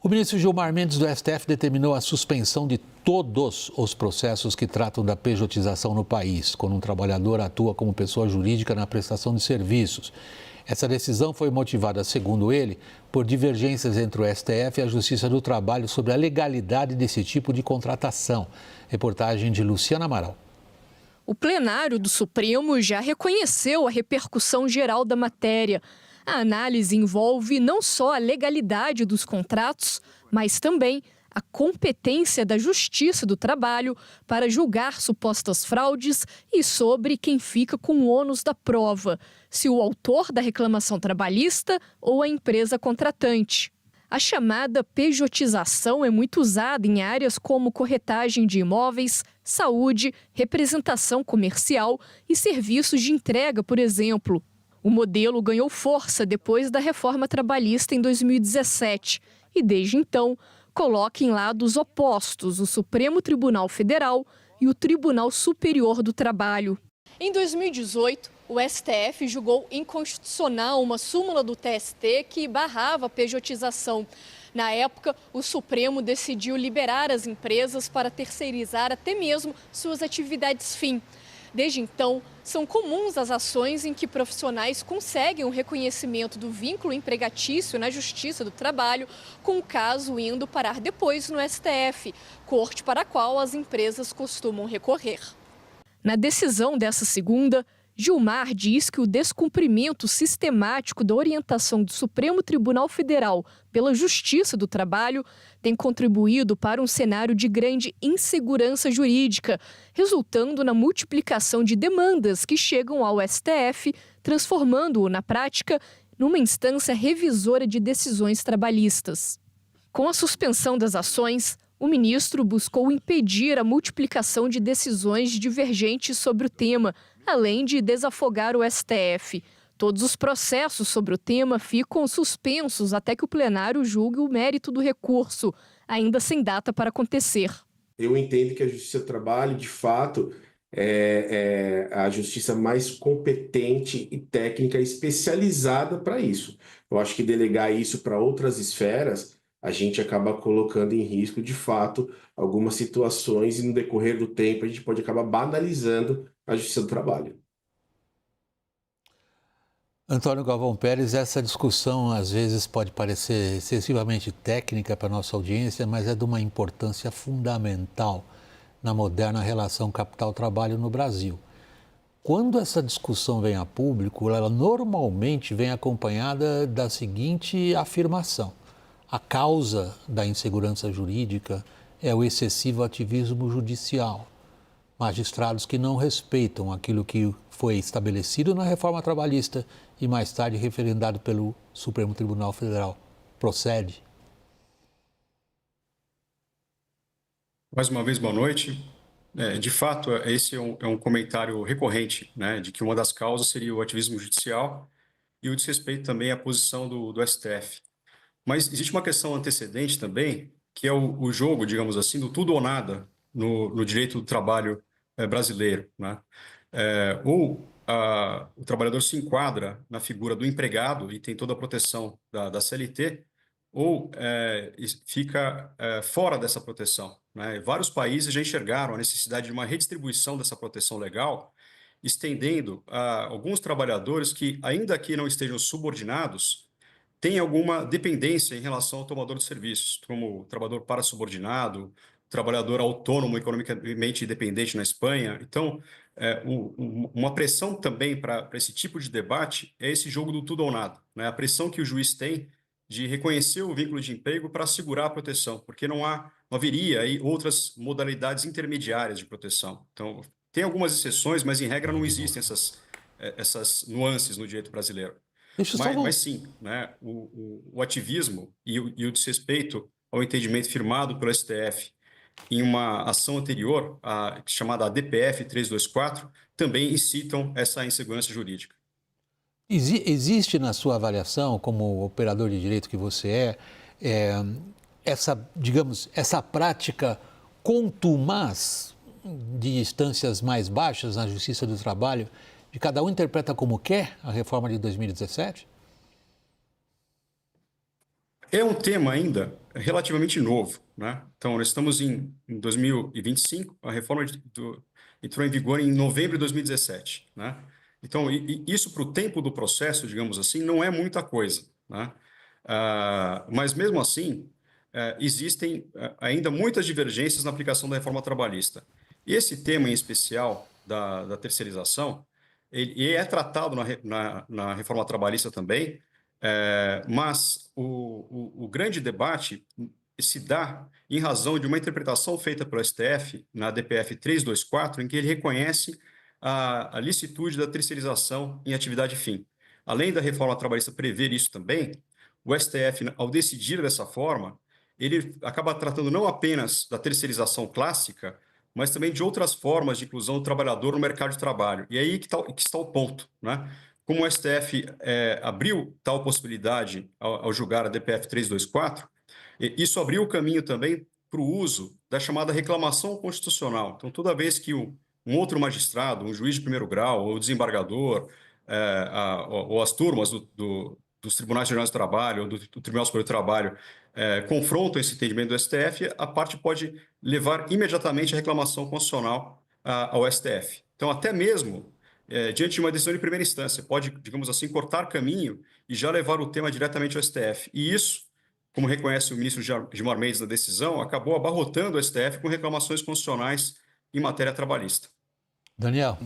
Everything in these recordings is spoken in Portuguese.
O ministro Gilmar Mendes do STF determinou a suspensão de todos os processos que tratam da pejotização no país, quando um trabalhador atua como pessoa jurídica na prestação de serviços. Essa decisão foi motivada, segundo ele, por divergências entre o STF e a Justiça do Trabalho sobre a legalidade desse tipo de contratação. Reportagem de Luciana Amaral. O plenário do Supremo já reconheceu a repercussão geral da matéria. A análise envolve não só a legalidade dos contratos, mas também a competência da Justiça do Trabalho para julgar supostas fraudes e sobre quem fica com o ônus da prova, se o autor da reclamação trabalhista ou a empresa contratante. A chamada pejotização é muito usada em áreas como corretagem de imóveis, saúde, representação comercial e serviços de entrega, por exemplo. O modelo ganhou força depois da reforma trabalhista em 2017 e, desde então, coloca em lados opostos o Supremo Tribunal Federal e o Tribunal Superior do Trabalho. Em 2018, o STF julgou inconstitucional uma súmula do TST que barrava a pejotização. Na época, o Supremo decidiu liberar as empresas para terceirizar até mesmo suas atividades fim. Desde então, são comuns as ações em que profissionais conseguem o reconhecimento do vínculo empregatício na Justiça do Trabalho, com o caso indo parar depois no STF, corte para a qual as empresas costumam recorrer. Na decisão dessa segunda, Gilmar diz que o descumprimento sistemático da orientação do Supremo Tribunal Federal pela Justiça do Trabalho tem contribuído para um cenário de grande insegurança jurídica, resultando na multiplicação de demandas que chegam ao STF, transformando-o, na prática, numa instância revisora de decisões trabalhistas. Com a suspensão das ações, o ministro buscou impedir a multiplicação de decisões divergentes sobre o tema, além de desafogar o STF. Todos os processos sobre o tema ficam suspensos até que o plenário julgue o mérito do recurso, ainda sem data para acontecer. Eu entendo que a Justiça do Trabalho, de fato, é a justiça mais competente e técnica especializada para isso. Eu acho que delegar isso para outras esferas, a gente acaba colocando em risco, de fato, algumas situações e no decorrer do tempo a gente pode acabar banalizando a Justiça do Trabalho. Antônio Galvão Pérez, essa discussão às vezes pode parecer excessivamente técnica para a nossa audiência, mas é de uma importância fundamental na moderna relação capital-trabalho no Brasil. Quando essa discussão vem a público, ela normalmente vem acompanhada da seguinte afirmação: a causa da insegurança jurídica é o excessivo ativismo judicial. Magistrados que não respeitam aquilo que foi estabelecido na reforma trabalhista e mais tarde referendado pelo Supremo Tribunal Federal. Procede? Mais uma vez, boa noite. De fato, esse é um comentário recorrente, né, de que uma das causas seria o ativismo judicial e o desrespeito também à posição do STF. Mas existe uma questão antecedente também, que é o jogo, digamos assim, do tudo ou nada no direito do trabalho brasileiro, né? O trabalhador se enquadra na figura do empregado e tem toda a proteção da CLT, ou fica fora dessa proteção, né? Vários países já enxergaram a necessidade de uma redistribuição dessa proteção legal, estendendo a alguns trabalhadores que, ainda que não estejam subordinados, têm alguma dependência em relação ao tomador de serviços, como o trabalhador parasubordinado, trabalhador autônomo economicamente independente na Espanha. Então, uma pressão também para esse tipo de debate é esse jogo do tudo ou nada, né? A pressão que o juiz tem de reconhecer o vínculo de emprego para assegurar a proteção, porque não haveria aí outras modalidades intermediárias de proteção. Então, tem algumas exceções, mas em regra não existem essas nuances no direito brasileiro. Mas sim, né, o ativismo e o desrespeito ao entendimento firmado pelo STF em uma ação anterior, chamada ADPF 324, também incitam essa insegurança jurídica. Existe na sua avaliação, como operador de direito que você essa prática contumaz de instâncias mais baixas na Justiça do Trabalho, de cada um interpreta como quer a reforma de 2017? É um tema ainda relativamente novo, né? Então, nós estamos em 2025, a reforma entrou em vigor em novembro de 2017, né? Então, isso para o tempo do processo, digamos assim, não é muita coisa, né? Mas, mesmo assim, existem ainda muitas divergências na aplicação da reforma trabalhista. E esse tema em especial da terceirização, ele é tratado na reforma trabalhista também, mas o grande debate se dá em razão de uma interpretação feita pelo STF na DPF 324, em que ele reconhece a licitude da terceirização em atividade fim. Além da reforma trabalhista prever isso também, o STF, ao decidir dessa forma, ele acaba tratando não apenas da terceirização clássica, mas também de outras formas de inclusão do trabalhador no mercado de trabalho. E aí que está o ponto, né? Como o STF abriu tal possibilidade ao julgar a DPF 324, isso abriu o caminho também para o uso da chamada reclamação constitucional. Então, toda vez que um outro magistrado, um juiz de primeiro grau, ou desembargador, ou as turmas dos Tribunais Regionais do Trabalho, ou do Tribunal Superior do Trabalho, confrontam esse entendimento do STF, a parte pode levar imediatamente a reclamação constitucional ao STF. Então, até mesmo diante de uma decisão de primeira instância, pode, digamos assim, cortar caminho e já levar o tema diretamente ao STF. E isso, como reconhece o ministro Gilmar Mendes na decisão, acabou abarrotando o STF com reclamações constitucionais em matéria trabalhista. Daniel.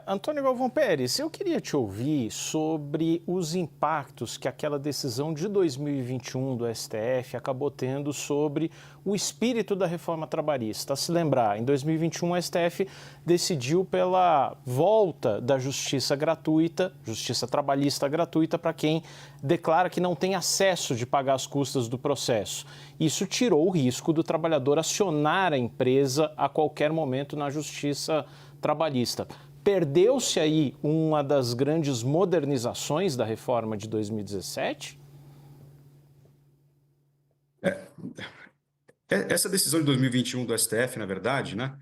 Antônio Galvão Pérez, eu queria te ouvir sobre os impactos que aquela decisão de 2021 do STF acabou tendo sobre o espírito da reforma trabalhista. Se lembrar, em 2021 o STF decidiu pela volta da justiça gratuita, justiça trabalhista gratuita, para quem declara que não tem acesso de pagar as custas do processo. Isso tirou o risco do trabalhador acionar a empresa a qualquer momento na justiça trabalhista. Perdeu-se aí uma das grandes modernizações da reforma de 2017? Essa decisão de 2021 do STF, na verdade, né,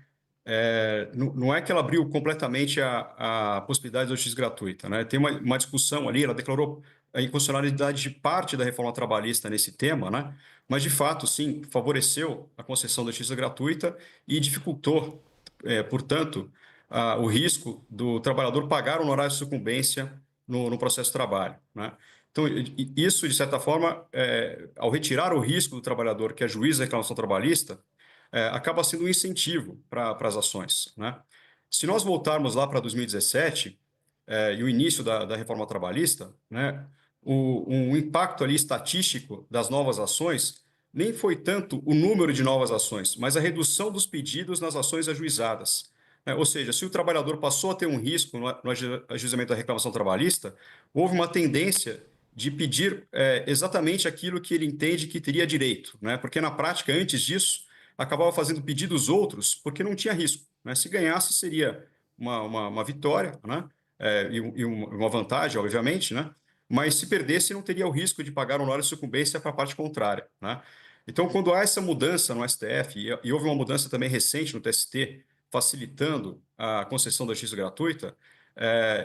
não é que ela abriu completamente a possibilidade da justiça gratuita, né? Tem uma discussão ali, ela declarou a inconstitucionalidade de parte da reforma trabalhista nesse tema, né? Mas, de fato, sim, favoreceu a concessão da justiça gratuita e dificultou, portanto, o risco do trabalhador pagar honorário de sucumbência no processo de trabalho, né? Então, isso, de certa forma, ao retirar o risco do trabalhador que é juiz da reclamação trabalhista, acaba sendo um incentivo para as ações, né? Se nós voltarmos lá para 2017 e o início da reforma trabalhista, né, o impacto ali estatístico das novas ações nem foi tanto o número de novas ações, mas a redução dos pedidos nas ações ajuizadas. Ou seja, se o trabalhador passou a ter um risco no ajuizamento da reclamação trabalhista, houve uma tendência de pedir exatamente aquilo que ele entende que teria direito, né? Porque na prática, antes disso, acabava fazendo pedidos outros porque não tinha risco, né? Se ganhasse, seria uma vitória, né? E uma vantagem, obviamente, né? Mas se perdesse, não teria o risco de pagar honorário de sucumbência para a parte contrária, né? Então, quando há essa mudança no STF, e houve uma mudança também recente no TST, facilitando a concessão da justiça gratuita,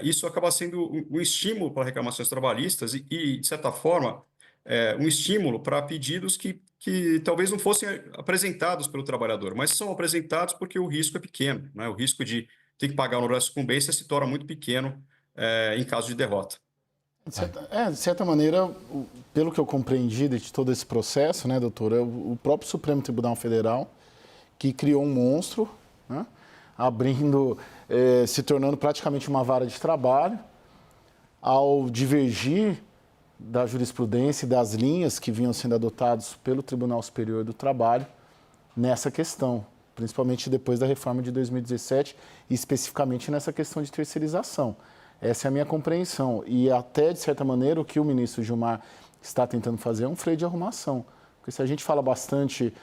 isso acaba sendo um estímulo para reclamações trabalhistas e de certa forma, um estímulo para pedidos que talvez não fossem apresentados pelo trabalhador, mas são apresentados porque o risco é pequeno, né? O risco de ter que pagar honorário de sucumbência se torna muito pequeno em caso de derrota. De certa maneira, pelo que eu compreendi de todo esse processo, né, doutor, é o próprio Supremo Tribunal Federal que criou um monstro, né, se tornando praticamente uma vara de trabalho, ao divergir da jurisprudência e das linhas que vinham sendo adotadas pelo Tribunal Superior do Trabalho nessa questão, principalmente depois da reforma de 2017 e especificamente nessa questão de terceirização. Essa é a minha compreensão. E até, de certa maneira, o que o ministro Gilmar está tentando fazer é um freio de arrumação. Porque se a gente fala bastante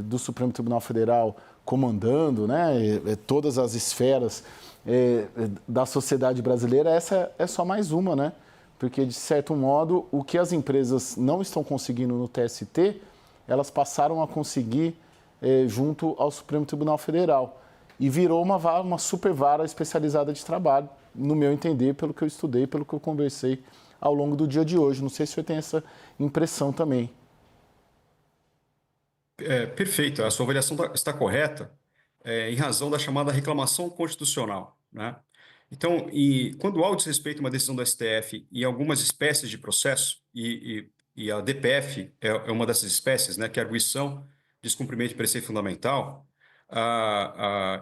do Supremo Tribunal Federal comandando, né, todas as esferas da sociedade brasileira, essa é só mais uma, né? Porque, de certo modo, o que as empresas não estão conseguindo no TST, elas passaram a conseguir junto ao Supremo Tribunal Federal. E virou uma super vara especializada de trabalho, no meu entender, pelo que eu estudei, pelo que eu conversei ao longo do dia de hoje. Não sei se o senhor tem essa impressão também. Perfeito, a sua avaliação está correta, em razão da chamada reclamação constitucional, né? Então, quando há o desrespeito a uma decisão do STF em algumas espécies de processo, e a DPF é uma dessas espécies, né, que é a arguição, descumprimento de preceito fundamental,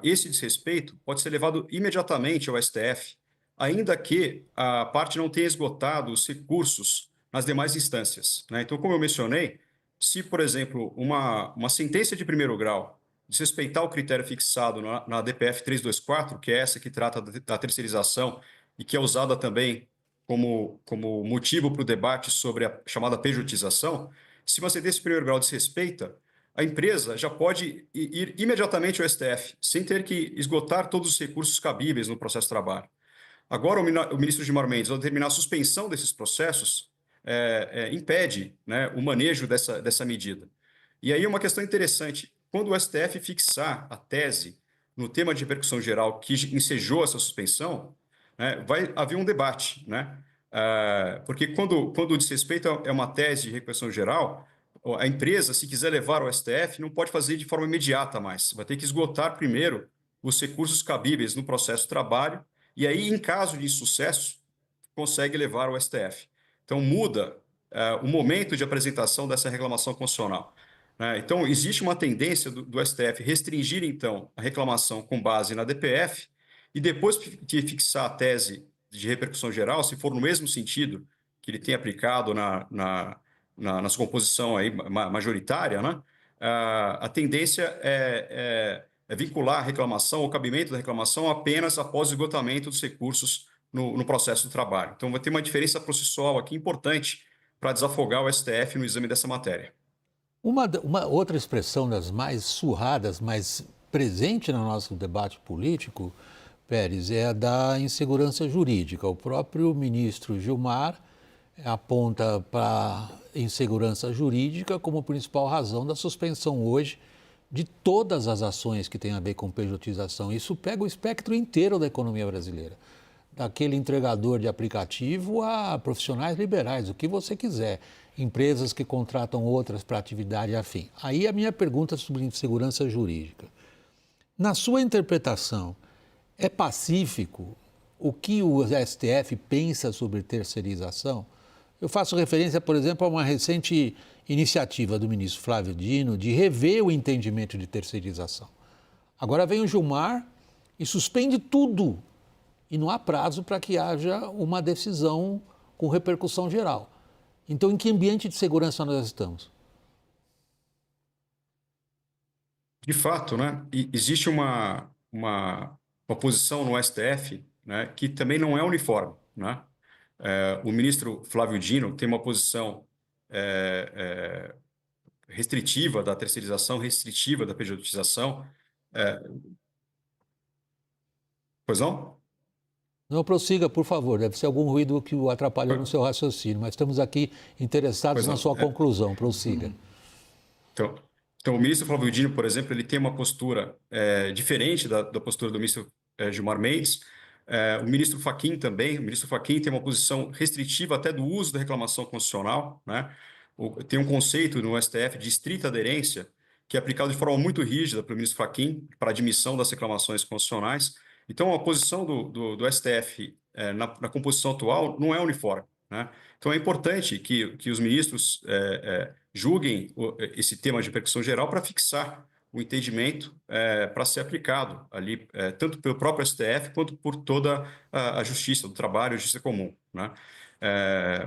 esse desrespeito pode ser levado imediatamente ao STF, ainda que a parte não tenha esgotado os recursos nas demais instâncias, né? Então, como eu mencionei, se, por exemplo, uma sentença de primeiro grau desrespeitar o critério fixado na DPF 324, que é essa que trata da terceirização e que é usada também como motivo para o debate sobre a chamada pejotização, se uma sentença de primeiro grau desrespeita, a empresa já pode ir imediatamente ao STF, sem ter que esgotar todos os recursos cabíveis no processo de trabalho. Agora, o ministro Gilmar Mendes, ao determinar a suspensão desses processos, impede, né, o manejo dessa medida. E aí uma questão interessante, quando o STF fixar a tese no tema de repercussão geral que ensejou essa suspensão, né, vai haver um debate, né? Porque quando o desrespeito é uma tese de repercussão geral, a empresa, se quiser levar ao STF, não pode fazer de forma imediata mais, vai ter que esgotar primeiro os recursos cabíveis no processo de trabalho, e aí, em caso de insucesso, consegue levar ao STF. Então, muda o momento de apresentação dessa reclamação constitucional, né? Então, existe uma tendência do STF restringir, então, a reclamação com base na DPF e depois de fixar a tese de repercussão geral, se for no mesmo sentido que ele tem aplicado na sua composição aí majoritária, né? A tendência é vincular a reclamação, o cabimento da reclamação apenas após o esgotamento dos recursos no processo do trabalho. Então, vai ter uma diferença processual aqui importante para desafogar o STF no exame dessa matéria. Uma outra expressão das mais surradas, mais presente no nosso debate político, Pérez, é a da insegurança jurídica. O próprio ministro Gilmar aponta para a insegurança jurídica como principal razão da suspensão hoje de todas as ações que têm a ver com pejotização. Isso pega o espectro inteiro da economia brasileira, daquele entregador de aplicativo a profissionais liberais, o que você quiser, empresas que contratam outras para atividade afim. Aí a minha pergunta sobre insegurança jurídica. Na sua interpretação, é pacífico o que o STF pensa sobre terceirização? Eu faço referência, por exemplo, a uma recente iniciativa do ministro Flávio Dino de rever o entendimento de terceirização. Agora vem o Gilmar e suspende tudo. E não há prazo para que haja uma decisão com repercussão geral. Então, em que ambiente de segurança nós estamos? De fato, né, existe uma posição no STF, né, que também não é uniforme, né? O ministro Flávio Dino tem uma posição restritiva da terceirização, restritiva da pejotização. Pois não? Não, prossiga, por favor. Deve ser algum ruído que o atrapalhou no seu raciocínio, mas estamos aqui interessados na sua conclusão. Prossiga. Então, o ministro Flávio Dino, por exemplo, ele tem uma postura diferente da postura do ministro Gilmar Mendes. O ministro Fachin também. O ministro Fachin tem uma posição restritiva até do uso da reclamação constitucional, né? Tem um conceito no STF de estrita aderência, que é aplicado de forma muito rígida pelo ministro Fachin para admissão das reclamações constitucionais. Então, a posição do STF na composição atual não é uniforme, né? Então, é importante que os ministros julguem esse tema de repercussão geral para fixar o entendimento para ser aplicado ali, tanto pelo próprio STF quanto por toda a justiça do trabalho, a justiça comum, né?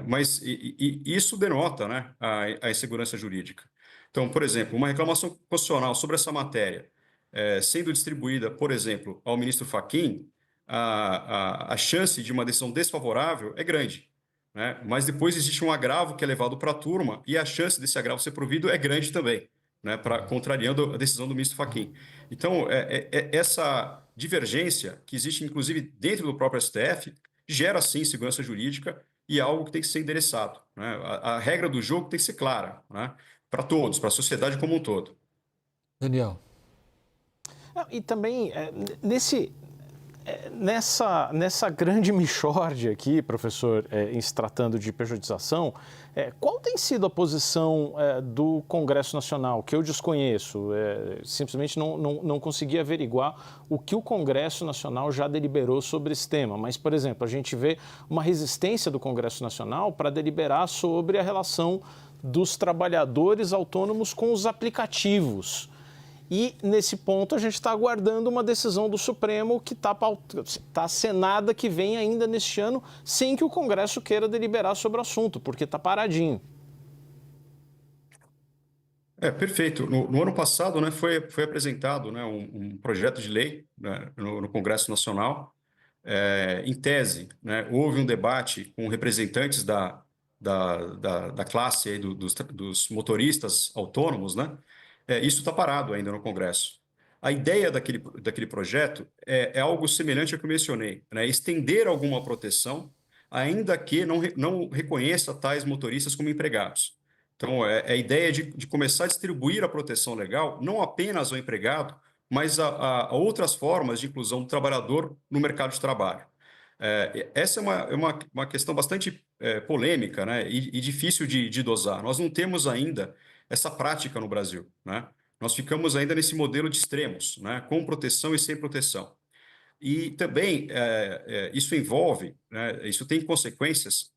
Mas isso denota, né, a insegurança jurídica. Então, por exemplo, uma reclamação constitucional sobre essa matéria, sendo distribuída, por exemplo, ao ministro Fachin, a chance de uma decisão desfavorável é grande, né? Mas depois existe um agravo que é levado para a turma e a chance desse agravo ser provido é grande também, né? Contrariando a decisão do ministro Fachin. Então, essa divergência que existe, inclusive, dentro do próprio STF, gera, sim, segurança jurídica e é algo que tem que ser endereçado, né? A regra do jogo tem que ser clara, né? Para todos, para a sociedade como um todo. Daniel. E também, nessa grande mixórdia aqui, professor, em se tratando de pejotização, Qual tem sido a posição do Congresso Nacional, que eu desconheço? Simplesmente não consegui averiguar o que o Congresso Nacional já deliberou sobre esse tema. Mas, por exemplo, a gente vê uma resistência do Congresso Nacional para deliberar sobre a relação dos trabalhadores autônomos com os aplicativos. E, nesse ponto, a gente está aguardando uma decisão do Supremo que está acenada, que vem ainda neste ano, sem que o Congresso queira deliberar sobre o assunto, porque está paradinho. Perfeito. No ano passado, né, foi apresentado, né, um projeto de lei, né, no Congresso Nacional. Em tese, né, houve um debate com representantes da classe aí dos motoristas autônomos, né? Isso está parado ainda no Congresso. A ideia daquele projeto é algo semelhante ao que eu mencionei, né? Estender alguma proteção, ainda que não reconheça tais motoristas como empregados. Então, é a ideia de começar a distribuir a proteção legal, não apenas ao empregado, mas a outras formas de inclusão do trabalhador no mercado de trabalho. Essa é uma questão bastante polêmica, né, e difícil de dosar. Nós não temos ainda essa prática no Brasil, né? Nós ficamos ainda nesse modelo de extremos, né, com proteção e sem proteção. E também isso envolve, né, isso tem consequências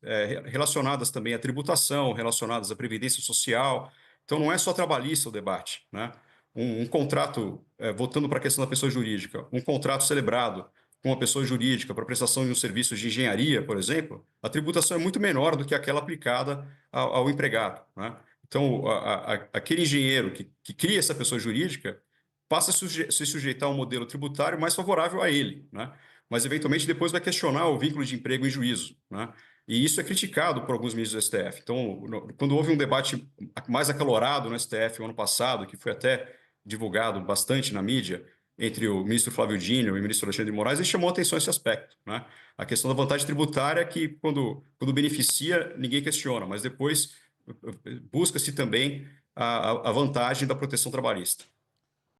relacionadas também à tributação, relacionadas à previdência social. Então, não é só trabalhista o debate, né? Um contrato, voltando para a questão da pessoa jurídica, um contrato celebrado com uma pessoa jurídica para prestação de um serviço de engenharia, por exemplo, a tributação é muito menor do que aquela aplicada ao empregado, né? Então, aquele engenheiro que cria essa pessoa jurídica passa a se sujeitar a um modelo tributário mais favorável a ele, né? Mas, eventualmente, depois vai questionar o vínculo de emprego em juízo, né? E isso é criticado por alguns ministros do STF. Então, quando houve um debate mais acalorado no STF no ano passado, que foi até divulgado bastante na mídia, entre o ministro Flávio Dino e o ministro Alexandre de Moraes, ele chamou atenção a esse aspecto, né? A questão da vantagem tributária que, quando beneficia, ninguém questiona, mas depois busca-se também a vantagem da proteção trabalhista.